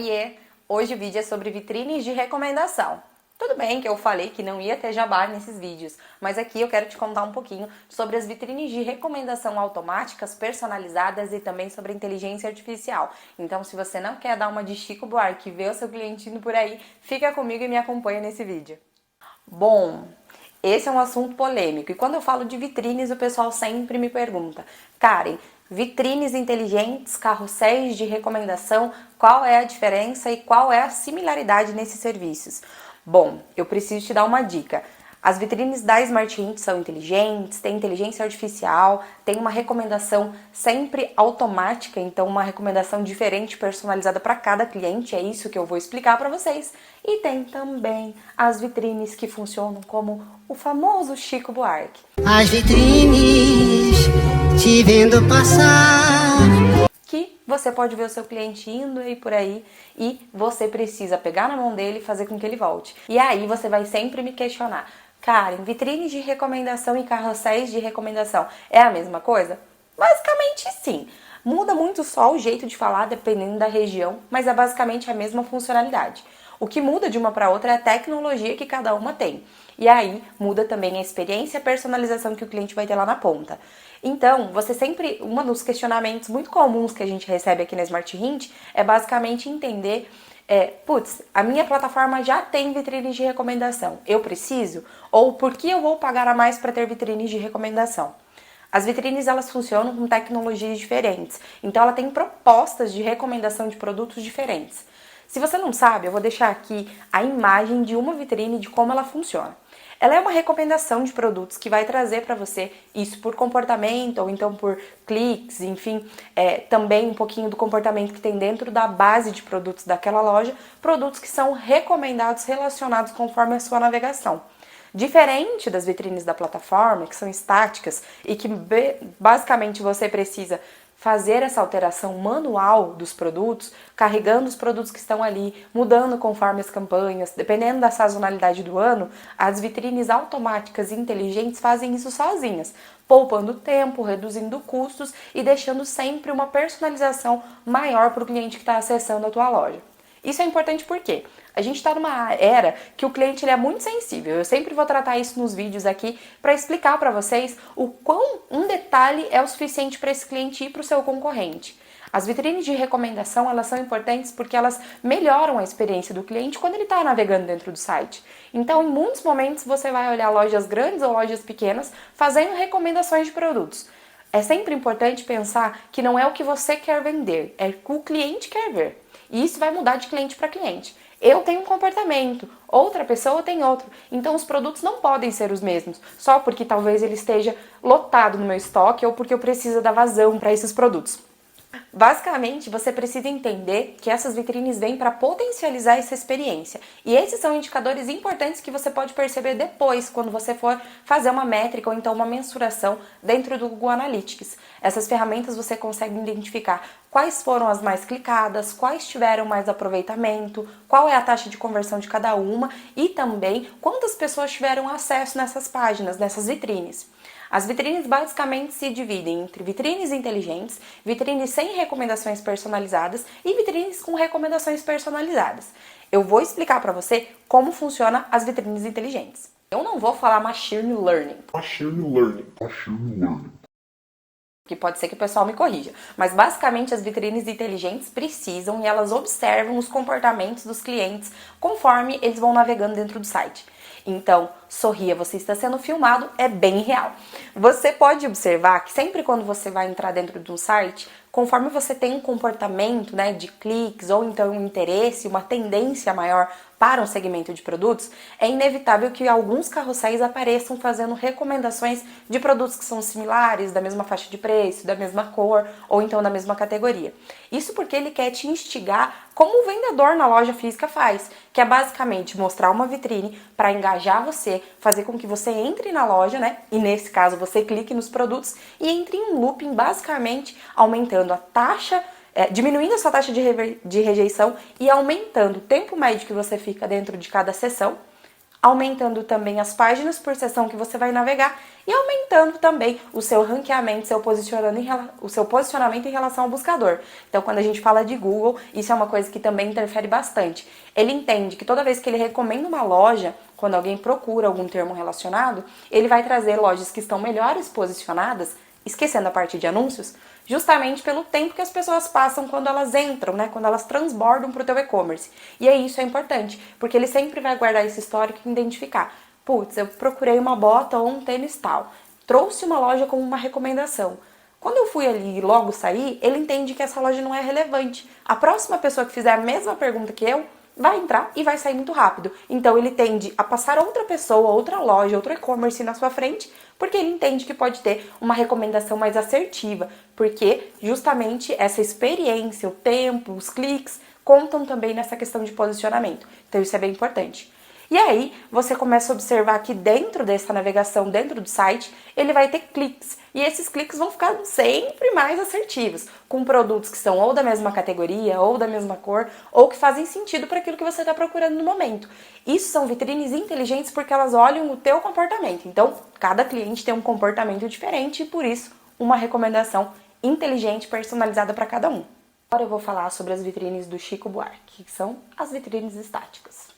Oiê! Hoje o vídeo é sobre vitrines de recomendação. Tudo bem que eu falei que não ia ter jabá nesses vídeos, mas aqui eu quero te contar um pouquinho sobre as vitrines de recomendação automáticas, personalizadas e também sobre inteligência artificial. Então, se você não quer dar uma de Chico Buarque e ver o seu cliente indo por aí, fica comigo e me acompanha nesse vídeo. Bom, esse é um assunto polêmico e quando eu falo de vitrines, o pessoal sempre me pergunta: Karen, vitrines inteligentes, carrosséis de recomendação, qual é a diferença e qual é a similaridade nesses serviços? Bom, eu preciso te dar uma dica. As vitrines da Smart Hint são inteligentes, tem inteligência artificial, tem uma recomendação sempre automática, então uma recomendação diferente, personalizada para cada cliente, é isso que eu vou explicar para vocês. E tem também as vitrines que funcionam como o famoso Chico Buarque. As vitrines te vendo passar. Que você pode ver o seu cliente indo e por aí e você precisa pegar na mão dele e fazer com que ele volte. E aí você vai sempre me questionar: Karen, vitrines de recomendação e carrosséis de recomendação é a mesma coisa? Basicamente sim. Muda muito só o jeito de falar dependendo da região, mas é basicamente a mesma funcionalidade. O que muda de uma para outra é a tecnologia que cada uma tem. E aí muda também a experiência e a personalização que o cliente vai ter lá na ponta. Então, você sempre, um dos questionamentos muito comuns que a gente recebe aqui na Smart Hint é basicamente entender, a minha plataforma já tem vitrines de recomendação, eu preciso? Ou por que eu vou pagar a mais para ter vitrines de recomendação? As vitrines, elas funcionam com tecnologias diferentes, então ela tem propostas de recomendação de produtos diferentes. Se você não sabe, eu vou deixar aqui a imagem de uma vitrine de como ela funciona. Ela é uma recomendação de produtos que vai trazer para você isso por comportamento ou então por cliques, enfim, também um pouquinho do comportamento que tem dentro da base de produtos daquela loja, produtos que são recomendados, relacionados conforme a sua navegação. Diferente das vitrines da plataforma, que são estáticas e que basicamente você precisa fazer essa alteração manual dos produtos, carregando os produtos que estão ali, mudando conforme as campanhas, dependendo da sazonalidade do ano, as vitrines automáticas e inteligentes fazem isso sozinhas, poupando tempo, reduzindo custos e deixando sempre uma personalização maior para o cliente que está acessando a tua loja. Isso é importante porque a gente está numa era que o cliente ele é muito sensível. Eu sempre vou tratar isso nos vídeos aqui para explicar para vocês o quão um detalhe é o suficiente para esse cliente ir para o seu concorrente. As vitrines de recomendação, elas são importantes porque elas melhoram a experiência do cliente quando ele está navegando dentro do site. Então, em muitos momentos, você vai olhar lojas grandes ou lojas pequenas fazendo recomendações de produtos. É sempre importante pensar que não é o que você quer vender, é o que o cliente quer ver. E isso vai mudar de cliente para cliente. Eu tenho um comportamento, outra pessoa tem outro. Então os produtos não podem ser os mesmos, só porque talvez ele esteja lotado no meu estoque ou porque eu preciso dar vazão para esses produtos. Basicamente, você precisa entender que essas vitrines vêm para potencializar essa experiência. E esses são indicadores importantes que você pode perceber depois, quando você for fazer uma métrica ou então uma mensuração dentro do Google Analytics. Essas ferramentas você consegue identificar quais foram as mais clicadas, quais tiveram mais aproveitamento, qual é a taxa de conversão de cada uma e também quantas pessoas tiveram acesso nessas páginas, nessas vitrines. As vitrines basicamente se dividem entre vitrines inteligentes, vitrines sem recomendações personalizadas e vitrines com recomendações personalizadas. Eu vou explicar para você como funciona as vitrines inteligentes. Eu não vou falar machine learning. Que pode ser que o pessoal me corrija. Mas basicamente as vitrines inteligentes precisam e elas observam os comportamentos dos clientes conforme eles vão navegando dentro do site. Então, sorria, você está sendo filmado, é bem real. Você pode observar que sempre quando você vai entrar dentro de um site, conforme você tem um comportamento, de cliques ou então um interesse, uma tendência maior para um segmento de produtos, é inevitável que alguns carrosséis apareçam fazendo recomendações de produtos que são similares, da mesma faixa de preço, da mesma cor ou então da mesma categoria. Isso porque ele quer te instigar como o vendedor na loja física faz, que é basicamente mostrar uma vitrine para engajar você, fazer com que você entre na loja, e nesse caso você clique nos produtos e entre em um looping, basicamente aumentando a taxa, diminuindo a sua taxa de rejeição e aumentando o tempo médio que você fica dentro de cada sessão, aumentando também as páginas por seção que você vai navegar e aumentando também o seu ranqueamento, o seu posicionamento em relação ao buscador. Então, quando a gente fala de Google, isso é uma coisa que também interfere bastante. Ele entende que toda vez que ele recomenda uma loja, quando alguém procura algum termo relacionado, ele vai trazer lojas que estão melhores posicionadas, esquecendo a parte de anúncios, justamente pelo tempo que as pessoas passam quando elas entram, né? Quando elas transbordam para o teu e-commerce. E aí isso é importante, porque ele sempre vai guardar esse histórico e identificar. Putz, eu procurei uma bota ou um tênis tal. Trouxe uma loja como uma recomendação. Quando eu fui ali e logo saí, ele entende que essa loja não é relevante. A próxima pessoa que fizer a mesma pergunta que eu, vai entrar e vai sair muito rápido. Então ele tende a passar outra pessoa, outra loja, outro e-commerce na sua frente, porque ele entende que pode ter uma recomendação mais assertiva, porque justamente essa experiência, o tempo, os cliques, contam também nessa questão de posicionamento. Então isso é bem importante. E aí, você começa a observar que dentro dessa navegação, dentro do site, ele vai ter cliques. E esses cliques vão ficar sempre mais assertivos, com produtos que são ou da mesma categoria, ou da mesma cor, ou que fazem sentido para aquilo que você está procurando no momento. Isso são vitrines inteligentes porque elas olham o teu comportamento. Então, cada cliente tem um comportamento diferente e, por isso, uma recomendação inteligente, personalizada para cada um. Agora eu vou falar sobre as vitrines do Chico Buarque, que são as vitrines estáticas.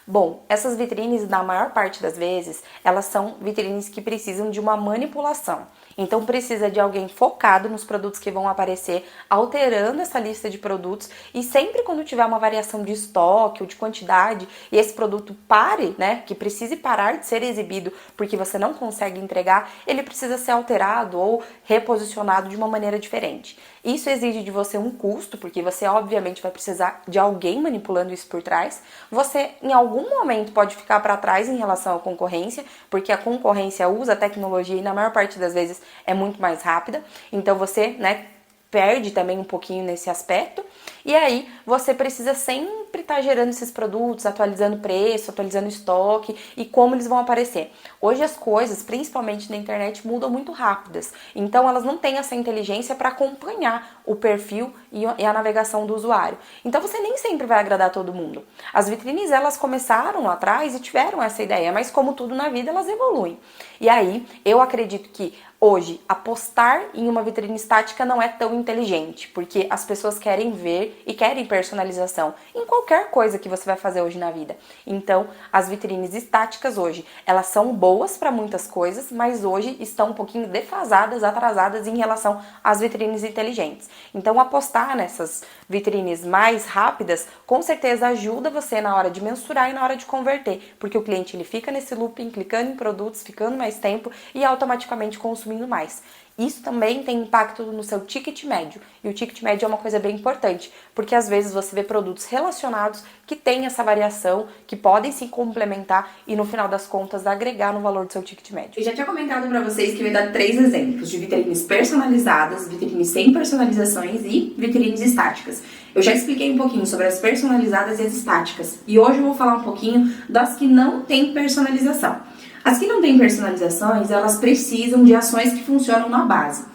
Bom, essas vitrines, na maior parte das vezes, elas são vitrines que precisam de uma manipulação. Então precisa de alguém focado nos produtos que vão aparecer, alterando essa lista de produtos, e sempre quando tiver uma variação de estoque ou de quantidade e esse produto pare, né, que precise parar de ser exibido porque você não consegue entregar, ele precisa ser alterado ou reposicionado de uma maneira diferente. Isso exige de você um custo, porque você obviamente vai precisar de alguém manipulando isso por trás. Você em algum momento pode ficar para trás em relação à concorrência, porque a concorrência usa a tecnologia e na maior parte das vezes é muito mais rápida. Então você, né, perde também um pouquinho nesse aspecto. E aí você precisa sempre estar gerando esses produtos, atualizando preço, atualizando estoque e como eles vão aparecer. Hoje as coisas, principalmente na internet, mudam muito rápidas. Então elas não têm essa inteligência para acompanhar o perfil e a navegação do usuário. Então você nem sempre vai agradar todo mundo. As vitrines, elas começaram lá atrás e tiveram essa ideia, mas como tudo na vida, elas evoluem. E aí eu acredito que hoje, apostar em uma vitrine estática não é tão inteligente, porque as pessoas querem ver e querem personalização em qualquer coisa que você vai fazer hoje na vida. Então, as vitrines estáticas hoje, elas são boas para muitas coisas, mas hoje estão um pouquinho defasadas, atrasadas em relação às vitrines inteligentes. Então, apostar nessas vitrines mais rápidas, com certeza ajuda você na hora de mensurar e na hora de converter, porque o cliente ele fica nesse looping, clicando em produtos, ficando mais tempo e automaticamente consumindo mais. Isso também tem impacto no seu ticket médio, e o ticket médio é uma coisa bem importante, porque às vezes você vê produtos relacionados que têm essa variação, que podem se complementar e no final das contas agregar no valor do seu ticket médio. Eu já tinha comentado para vocês que eu ia dar 3 exemplos de vitrines personalizadas, vitrines sem personalizações e vitrines estáticas. Eu já expliquei um pouquinho sobre as personalizadas e as estáticas, e hoje eu vou falar um pouquinho das que não têm personalização. As que não têm personalizações, elas precisam de ações que funcionam na base. O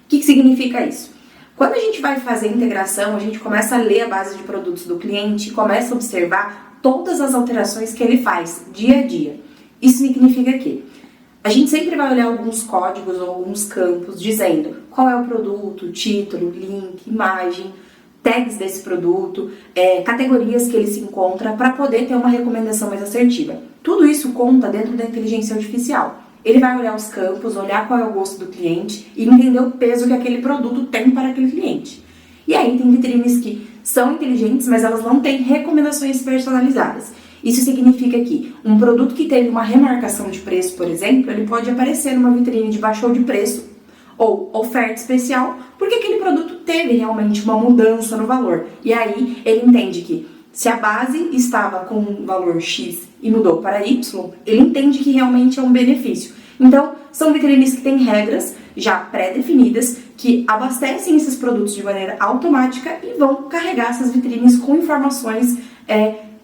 que significa isso? Quando a gente vai fazer a integração, a gente começa a ler a base de produtos do cliente e começa a observar todas as alterações que ele faz dia a dia. Isso significa que a gente sempre vai olhar alguns códigos ou alguns campos dizendo qual é o produto, título, link, imagem, tags desse produto, categorias que ele se encontra para poder ter uma recomendação mais assertiva. Tudo isso conta dentro da inteligência artificial. Ele vai olhar os campos, olhar qual é o gosto do cliente e entender o peso que aquele produto tem para aquele cliente. E aí tem vitrines que são inteligentes, mas elas não têm recomendações personalizadas. Isso significa que um produto que teve uma remarcação de preço, por exemplo, ele pode aparecer numa vitrine de baixou de preço ou oferta especial, porque aquele produto teve realmente uma mudança no valor. E aí ele entende que se a base estava com um valor X e mudou para Y, ele entende que realmente é um benefício. Então, são vitrines que têm regras já pré-definidas, que abastecem esses produtos de maneira automática e vão carregar essas vitrines com informações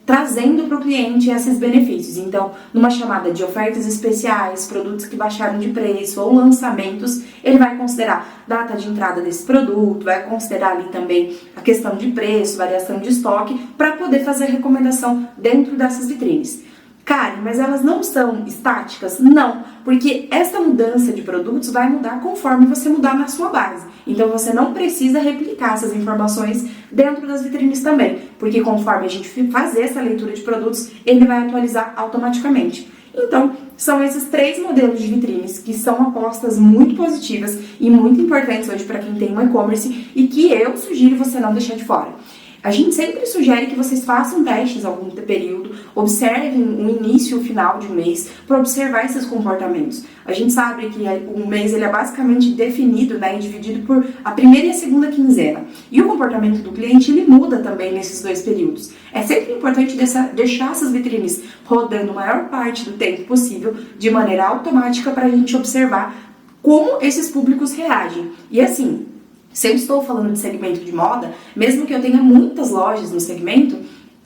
trazendo para o cliente esses benefícios. Então, numa chamada de ofertas especiais, produtos que baixaram de preço ou lançamentos, ele vai considerar data de entrada desse produto, vai considerar ali também a questão de preço, variação de estoque, para poder fazer recomendação dentro dessas vitrines. Karen, mas elas não são estáticas? Não, porque essa mudança de produtos vai mudar conforme você mudar na sua base. Então você não precisa replicar essas informações dentro das vitrines também, porque conforme a gente fazer essa leitura de produtos, ele vai atualizar automaticamente. Então, são esses 3 modelos de vitrines que são apostas muito positivas e muito importantes hoje para quem tem um e-commerce e que eu sugiro você não deixar de fora. A gente sempre sugere que vocês façam testes algum período, observem o início e o final de um mês para observar esses comportamentos. A gente sabe que um mês ele é basicamente definido, né, e dividido por a primeira e a segunda quinzena. E o comportamento do cliente ele muda também nesses 2 períodos. É sempre importante deixar essas vitrines rodando a maior parte do tempo possível de maneira automática para a gente observar como esses públicos reagem. E assim, se eu estou falando de segmento de moda, mesmo que eu tenha muitas lojas no segmento,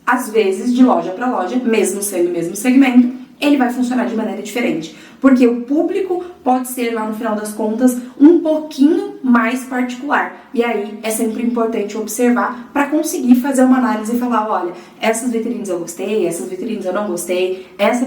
às vezes, de loja para loja, mesmo sendo o mesmo segmento, ele vai funcionar de maneira diferente. Porque o público pode ser, lá no final das contas, um pouquinho mais particular. E aí, é sempre importante observar para conseguir fazer uma análise e falar, olha, essas vitrines eu gostei, essas vitrines eu não gostei, essa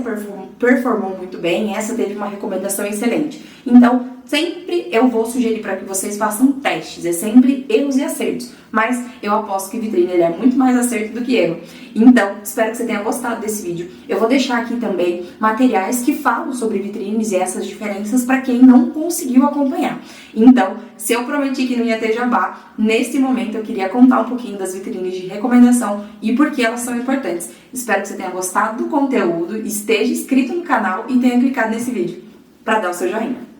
performou muito bem, essa teve uma recomendação excelente. Então, sempre eu vou sugerir para que vocês façam testes, é sempre erros e acertos. Mas eu aposto que vitrine ele é muito mais acerto do que erro. Então, espero que você tenha gostado desse vídeo. Eu vou deixar aqui também materiais que falam sobre vitrines e essas diferenças para quem não conseguiu acompanhar. Então, se eu prometi que não ia ter jabá, nesse momento eu queria contar um pouquinho das vitrines de recomendação e por que elas são importantes. Espero que você tenha gostado do conteúdo, esteja inscrito no canal e tenha clicado nesse vídeo para dar o seu joinha.